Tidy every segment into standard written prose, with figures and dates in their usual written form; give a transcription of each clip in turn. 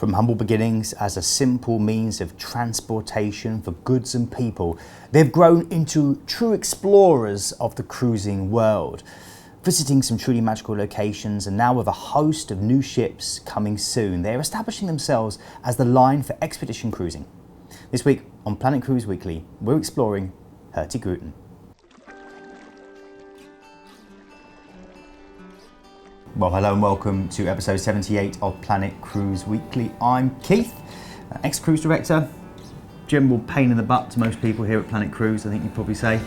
From humble beginnings as a simple means of transportation for goods and people, they've grown into true explorers of the cruising world, visiting some truly magical locations, and now with a host of new ships coming soon, they're establishing themselves as the line for expedition cruising. This week on Planet Cruise Weekly, we're exploring Hurtigruten. Well, hello and welcome to episode 78 of Planet Cruise Weekly. I'm Keith, ex-cruise director, general pain in the butt to most people here at Planet Cruise, I think you'd probably say.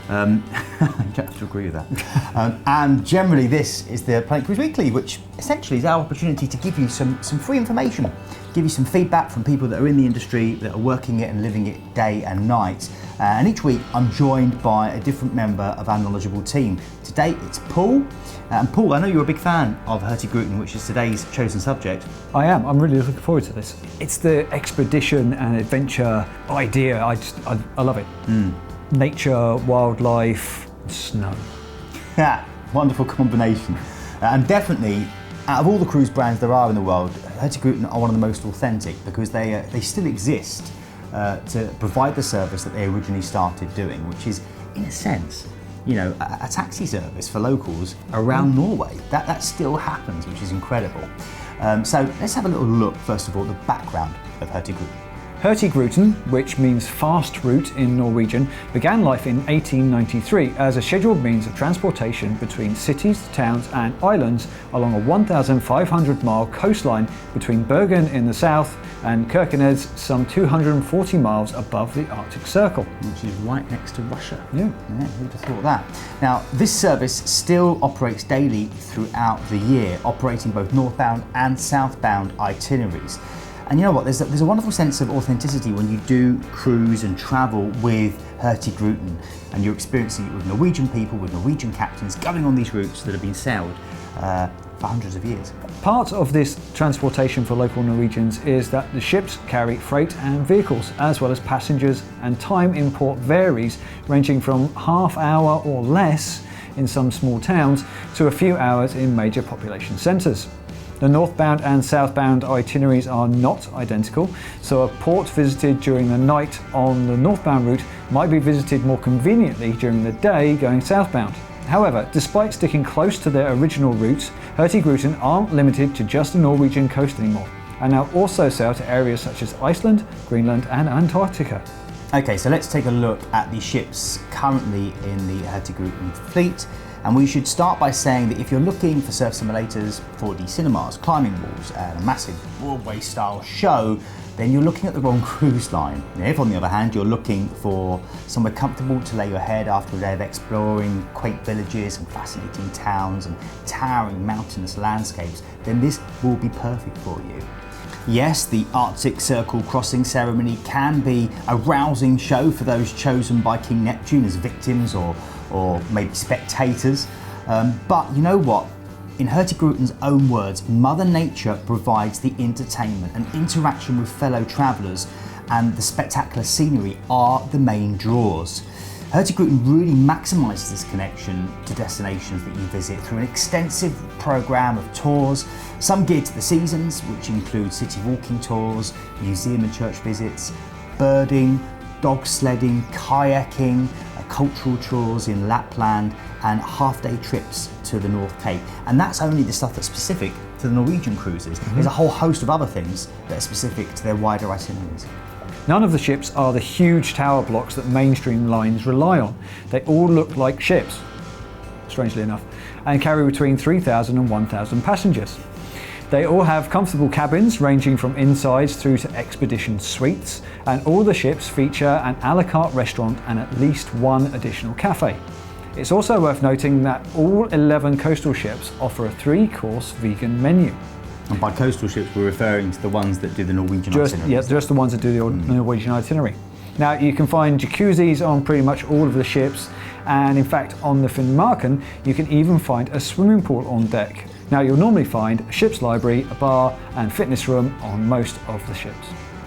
You don't have to agree with that. And generally this is the Planet Cruise Weekly, which essentially is our opportunity to give you some free information, give you some feedback from people that are in the industry, that are working it and living it day and night. And each week I'm joined by a different member of our knowledgeable team. Today it's Paul. And Paul, I know you're a big fan of Hurtigruten, which is today's chosen subject. I am. I'm really looking forward to this. It's the expedition and adventure idea. I love it. Nature, wildlife, snow. Yeah, wonderful combination. And definitely, out of all the cruise brands there are in the world, Hurtigruten are one of the most authentic because they still exist to provide the service that they originally started doing, which is, in a sense, you know, a taxi service for locals around Norway. That still happens, which is incredible. So let's have a little look, first of all, at the background of Hurtigruten. Hurtigruten, which means fast route in Norwegian, began life in 1893 as a scheduled means of transportation between cities, towns and islands along a 1,500-mile coastline between Bergen in the south and Kirkenes some 240 miles above the Arctic Circle. Which is right next to Russia. Yeah, who'd have thought that? Now, this service still operates daily throughout the year, operating both northbound and southbound itineraries. And you know what, there's a wonderful sense of authenticity when you do cruise and travel with Hurtigruten, and you're experiencing it with Norwegian people, with Norwegian captains going on these routes that have been sailed for hundreds of years. Part of this transportation for local Norwegians is that the ships carry freight and vehicles, as well as passengers, and time in port varies, ranging from half hour or less in some small towns to a few hours in major population centres. The northbound and southbound itineraries are not identical, so a port visited during the night on the northbound route might be visited more conveniently during the day going southbound. However, despite sticking close to their original routes, Hurtigruten aren't limited to just the Norwegian coast anymore, and now also sail to areas such as Iceland, Greenland and Antarctica. Okay, so let's take a look at the ships currently in the Hurtigruten fleet. And we should start by saying that if you're looking for surf simulators, 4D cinemas, climbing walls, and a massive Broadway-style show, then you're looking at the wrong cruise line. If, on the other hand, you're looking for somewhere comfortable to lay your head after a day of exploring quaint villages and fascinating towns and towering mountainous landscapes, then this will be perfect for you. Yes, the Arctic Circle crossing ceremony can be a rousing show for those chosen by King Neptune as victims or maybe spectators. But you know what? In Hurtigruten's own words, Mother Nature provides the entertainment, and interaction with fellow travellers and the spectacular scenery are the main draws. Hurtigruten really maximises this connection to destinations that you visit through an extensive programme of tours, some geared to the seasons, which include city walking tours, museum and church visits, birding, dog sledding, kayaking, cultural tours in Lapland, and half-day trips to the North Cape. And that's only the stuff that's specific to the Norwegian cruises. There's a whole host of other things that are specific to their wider itineraries. None of the ships are the huge tower blocks that mainstream lines rely on. They all look like ships, strangely enough, and carry between 3,000 and 1,000 passengers. They all have comfortable cabins ranging from insides through to expedition suites, and all the ships feature an a la carte restaurant and at least one additional cafe. It's also worth noting that all 11 coastal ships offer a 3-course vegan menu. And by coastal ships, we're referring to the ones that do the Norwegian itinerary. Yeah, just the ones that do the Norwegian itinerary. Now, you can find jacuzzis on pretty much all of the ships, and in fact, on the Finnmarken, you can even find a swimming pool on deck. Now, you'll normally find a ship's library, a bar, and fitness room on most of the ships.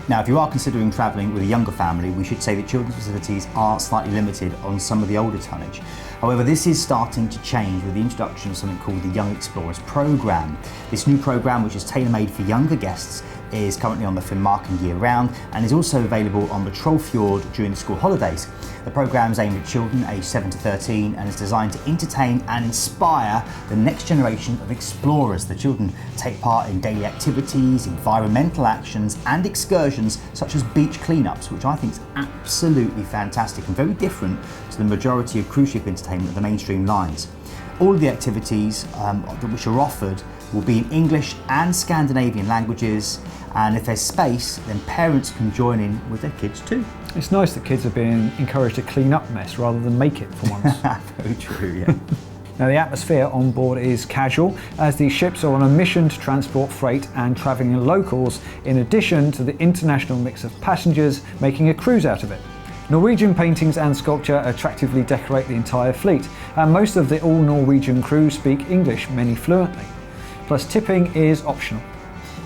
Now, if you are considering travelling with a younger family, we should say that children's facilities are slightly limited on some of the older tonnage. However, this is starting to change with the introduction of something called the Young Explorers Programme. This new programme, which is tailor-made for younger guests, is currently on the Finnmarken year-round and is also available on the Trollfjord during the school holidays. The programme is aimed at children aged 7 to 13 and is designed to entertain and inspire the next generation of explorers. The children take part in daily activities, environmental actions and excursions such as beach cleanups, which I think is absolutely fantastic and very different to the majority of cruise ship entertainment of the mainstream lines. All of the activities which are offered will be in English and Scandinavian languages, and if there's space, then parents can join in with their kids too. It's nice that kids are being encouraged to clean up mess rather than make it for once. Very true, yeah. Now, the atmosphere on board is casual, as these ships are on a mission to transport freight and travelling locals, in addition to the international mix of passengers making a cruise out of it. Norwegian paintings and sculpture attractively decorate the entire fleet, and most of the all-Norwegian crew speak English, many fluently. Plus, tipping is optional.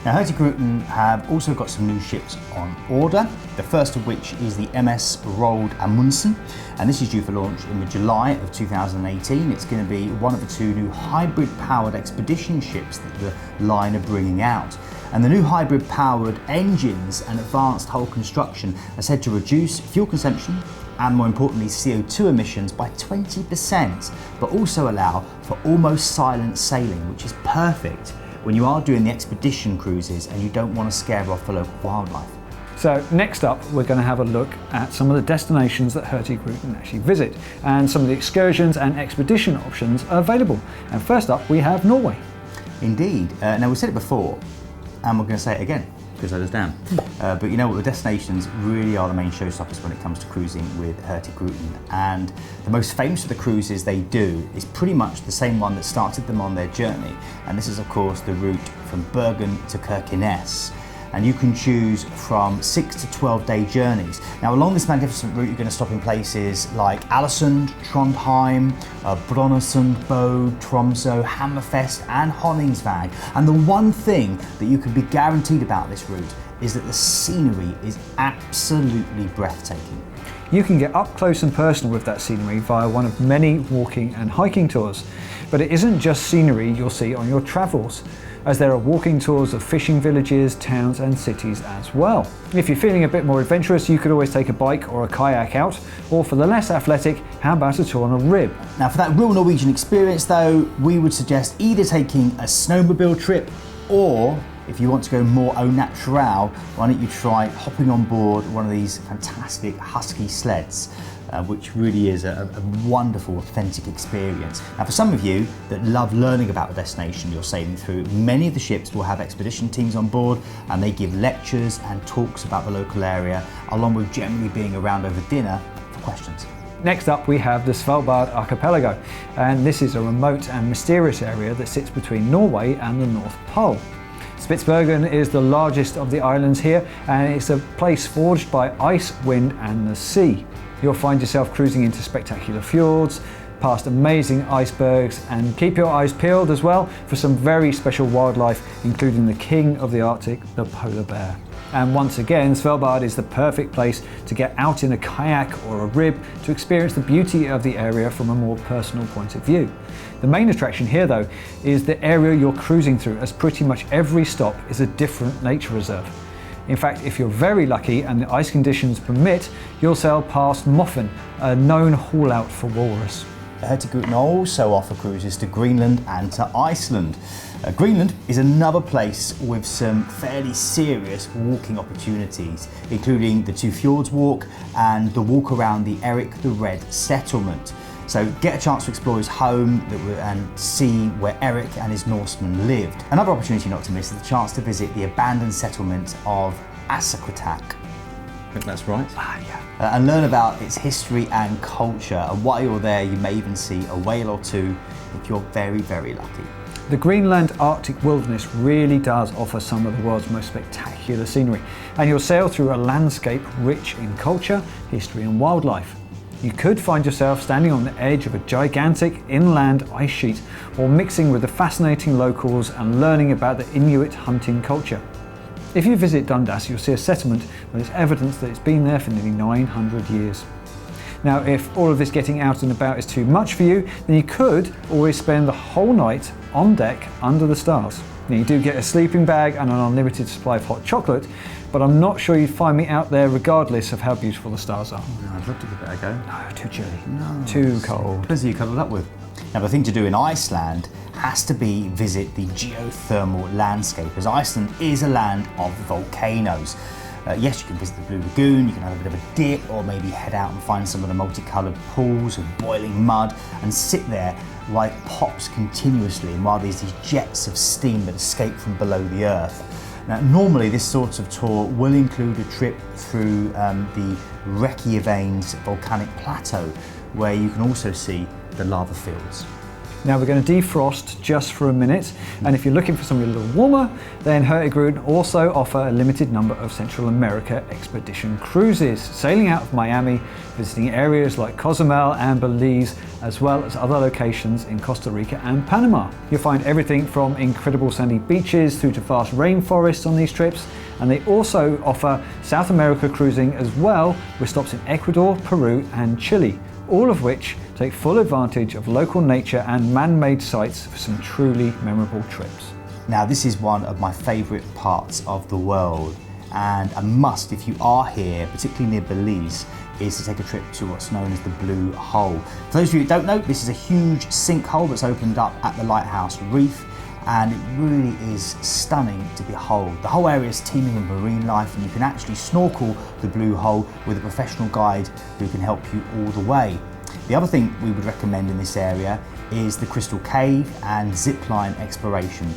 Now, Hurtigruten have also got some new ships on order, the first of which is the MS Roald Amundsen, and this is due for launch in July of 2018. It's going to be one of the two new hybrid-powered expedition ships that the line are bringing out. And the new hybrid-powered engines and advanced hull construction are said to reduce fuel consumption and, more importantly, CO2 emissions by 20%, but also allow for almost silent sailing, which is perfect when you are doing the expedition cruises and you don't want to scare off the local wildlife. So next up, we're going to have a look at some of the destinations that Hurtigruten actually visit and some of the excursions and expedition options are available. And first up, we have Norway. Indeed. Now, we said it before, and we're going to say it again, because I was down. But you know what, the destinations really are the main showstoppers when it comes to cruising with Hurtigruten. And the most famous of the cruises they do is pretty much the same one that started them on their journey. And this is, of course, the route from Bergen to Kirkenes. And you can choose from 6 to 12-day journeys. Now, along this magnificent route, you're going to stop in places like Alesund, Trondheim, Brønnøysund, Bodø, Tromsø, Hammerfest and Honningsvåg. And the one thing that you can be guaranteed about this route is that the scenery is absolutely breathtaking. You can get up close and personal with that scenery via one of many walking and hiking tours. But it isn't just scenery you'll see on your travels, as there are walking tours of fishing villages, towns and cities as well. If you're feeling a bit more adventurous, you could always take a bike or a kayak out, or for the less athletic, how about a tour on a rib? Now, for that real Norwegian experience though, we would suggest either taking a snowmobile trip, or if you want to go more au naturel, why don't you try hopping on board one of these fantastic husky sleds, which really is a wonderful, authentic experience. Now, for some of you that love learning about the destination you're sailing through, many of the ships will have expedition teams on board, and they give lectures and talks about the local area, along with generally being around over dinner for questions. Next up, we have the Svalbard archipelago, and this is a remote and mysterious area that sits between Norway and the North Pole. Spitsbergen is the largest of the islands here, and it's a place forged by ice, wind and the sea. You'll find yourself cruising into spectacular fjords, past amazing icebergs, and keep your eyes peeled as well for some very special wildlife, including the king of the Arctic, the polar bear. And once again, Svalbard is the perfect place to get out in a kayak or a rib to experience the beauty of the area from a more personal point of view. The main attraction here though is the area you're cruising through, as pretty much every stop is a different nature reserve. In fact, if you're very lucky and the ice conditions permit, you'll sail past Moffen, a known haul-out for walrus. Hurtigruten also offer cruises to Greenland and to Iceland. Greenland is another place with some fairly serious walking opportunities, including the Two Fjords walk and the walk around the Erik the Red settlement. So get a chance to explore his home and see where Erik and his Norsemen lived. Another opportunity not to miss is the chance to visit the abandoned settlement of Asakwatak. I think that's right. And learn about its history and culture. And while you're there, you may even see a whale or two if you're very, very lucky. The Greenland Arctic wilderness really does offer some of the world's most spectacular scenery, and you'll sail through a landscape rich in culture, history and wildlife. You could find yourself standing on the edge of a gigantic inland ice sheet, or mixing with the fascinating locals and learning about the Inuit hunting culture. If you visit Dundas, you'll see a settlement where there's evidence that it's been there for nearly 900 years. Now, if all of this getting out and about is too much for you, then you could always spend the whole night on deck under the stars. Now, you do get a sleeping bag and an unlimited supply of hot chocolate, but I'm not sure you'd find me out there regardless of how beautiful the stars are. No, I'd love to give it a go. No, too chilly. No. Too cold. Depends who you cuddled up with. Now, the thing to do in Iceland has to be visit the geothermal landscape, as Iceland is a land of volcanoes. Yes, you can visit the Blue Lagoon, you can have a bit of a dip, or maybe head out and find some of the multicoloured pools of boiling mud and sit there while it pops continuously and while there's these jets of steam that escape from below the earth. Now, normally this sort of tour will include a trip through the Reykjanes volcanic plateau, where you can also see the lava fields. Now we're going to defrost just for a minute, and if you're looking for something a little warmer, then Hurtigruten also offer a limited number of Central America expedition cruises, sailing out of Miami, visiting areas like Cozumel and Belize, as well as other locations in Costa Rica and Panama. You'll find everything from incredible sandy beaches through to vast rainforests on these trips, and they also offer South America cruising as well, with stops in Ecuador, Peru and Chile, all of which take full advantage of local nature and man-made sites for some truly memorable trips. Now, this is one of my favourite parts of the world, and a must if you are here, particularly near Belize, is to take a trip to what's known as the Blue Hole. For those of you who don't know, this is a huge sinkhole that's opened up at the Lighthouse Reef, and it really is stunning to behold. The whole area is teeming with marine life, and you can actually snorkel the Blue Hole with a professional guide who can help you all the way. The other thing we would recommend in this area is the Crystal Cave and zipline exploration.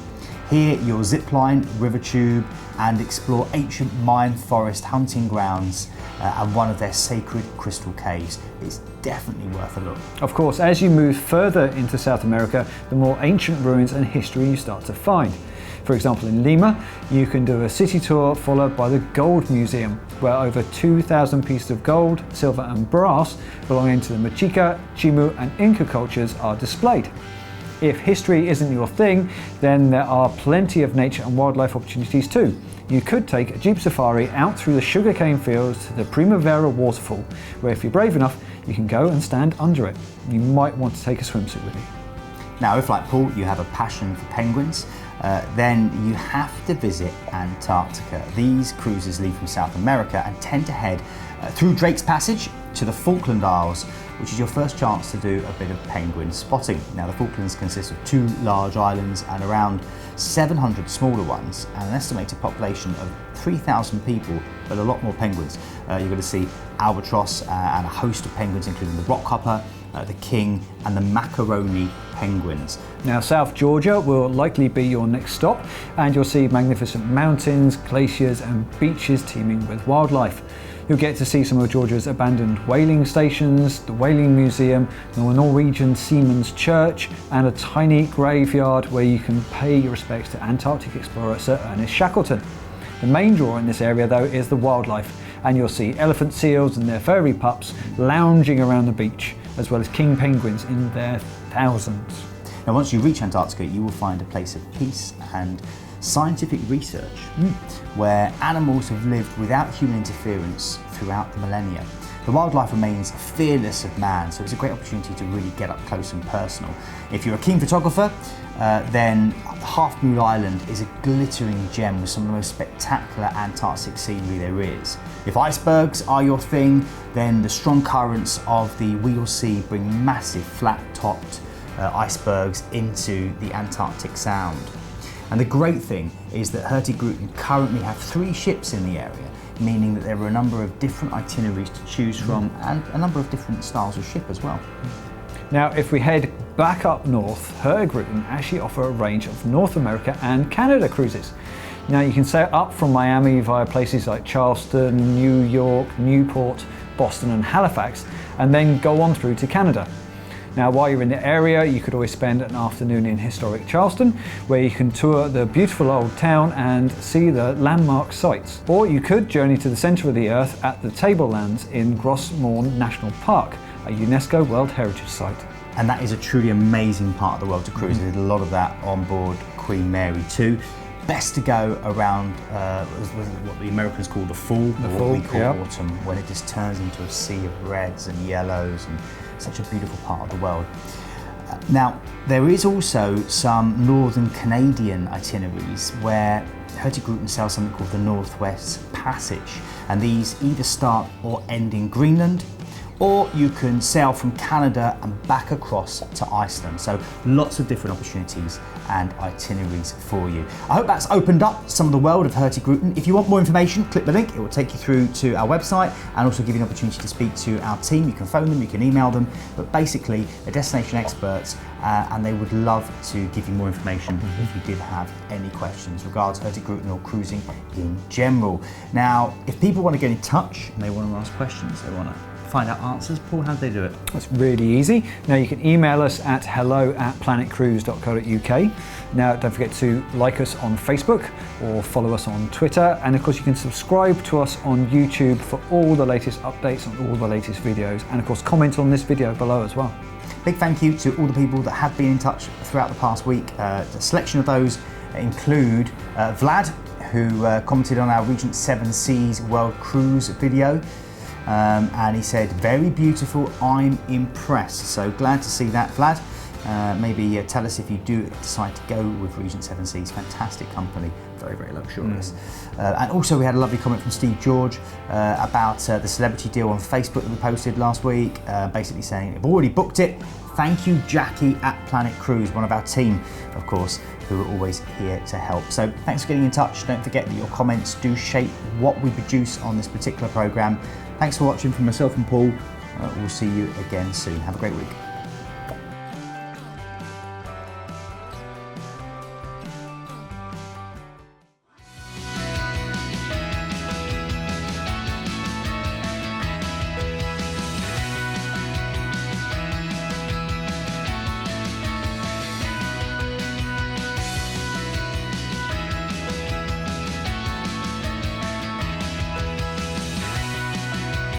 Here you'll zipline, river tube and explore ancient Mayan forest hunting grounds and one of their sacred crystal caves. It's definitely worth a look. Of course, as you move further into South America, the more ancient ruins and history you start to find. For example, in Lima, you can do a city tour followed by the Gold Museum, where over 2,000 pieces of gold, silver and brass belonging to the Mexica, Chimu and Inca cultures are displayed. If history isn't your thing, then there are plenty of nature and wildlife opportunities too. You could take a jeep safari out through the sugarcane fields to the Primavera waterfall, where if you're brave enough, you can go and stand under it. You might want to take a swimsuit with you. Now, if like Paul, you have a passion for penguins, then you have to visit Antarctica. These cruises leave from South America and tend to head through Drake's Passage to the Falkland Isles, which is your first chance to do a bit of penguin spotting. Now, the Falklands consist of 2 large islands and around 700 smaller ones, and an estimated population of 3,000 people, but a lot more penguins. You're going to see albatross and a host of penguins, including the rockhopper, the king and the macaroni penguins. Now, South Georgia will likely be your next stop, and you'll see magnificent mountains, glaciers and beaches teeming with wildlife. You'll get to see some of Georgia's abandoned whaling stations, the Whaling Museum, the Norwegian Seamen's Church and a tiny graveyard where you can pay your respects to Antarctic explorer Sir Ernest Shackleton. The main draw in this area though is the wildlife, and you'll see elephant seals and their furry pups lounging around the beach, as well as king penguins in their thousands. Now, once you reach Antarctica, you will find a place of peace and scientific research, where animals have lived without human interference throughout the millennia. The wildlife remains fearless of man, so it's a great opportunity to really get up close and personal. If you're a keen photographer, then Half Moon Island is a glittering gem with some of the most spectacular Antarctic scenery there is. If icebergs are your thing, then the strong currents of the Weddell Sea bring massive flat-topped icebergs into the Antarctic Sound. And the great thing is that Hurtigruten currently have 3 ships in the area, meaning that there are a number of different itineraries to choose from and a number of different styles of ship as well. Now, if we head back up north, Hurtigruten actually offer a range of North America and Canada cruises. Now, you can sail up from Miami via places like Charleston, New York, Newport, Boston and Halifax, and then go on through to Canada. Now, while you're in the area, you could always spend an afternoon in historic Charleston, where you can tour the beautiful old town and see the landmark sites. Or you could journey to the centre of the earth at the Tablelands in Gros Morne National Park, a UNESCO World Heritage Site. And that is a truly amazing part of the world to cruise. I did a lot of that on board Queen Mary too. Best to go around what the Americans call the fall, or what we call autumn, when it just turns into a sea of reds and yellows, and such a beautiful part of the world. Now, there is also some northern Canadian itineraries where Hurtigruten sells something called the Northwest Passage, and these either start or end in Greenland, or you can sail from Canada and back across to Iceland. So lots of different opportunities and itineraries for you. I hope that's opened up some of the world of Hurtigruten. If you want more information, click the link. It will take you through to our website and also give you an opportunity to speak to our team. You can phone them, you can email them, but basically they're destination experts and they would love to give you more information if you did have any questions regards Hurtigruten or cruising in general. Now, if people want to get in touch and they want to ask questions, they want to find out answers, Paul, how do they do it? It's really easy. Now you can email us at hello@planetcruise.co.uk. Now don't forget to like us on Facebook or follow us on Twitter, and of course you can subscribe to us on YouTube for all the latest updates on all the latest videos, and of course comment on this video below as well. Big thank you to all the people that have been in touch throughout the past week. The selection of those include Vlad, who commented on our Regent Seven Seas World Cruise video. And he said, very beautiful, I'm impressed. So glad to see that, Vlad. Maybe tell us if you do decide to go with Regent Seven Seas. Fantastic company, very, very luxurious. And also we had a lovely comment from Steve George about the celebrity deal on Facebook that we posted last week, basically saying, I've already booked it. Thank you, Jackie at Planet Cruise, one of our team, of course, who are always here to help. So thanks for getting in touch. Don't forget that your comments do shape what we produce on this particular programme. Thanks for watching from myself and Paul. We'll see you again soon. Have a great week.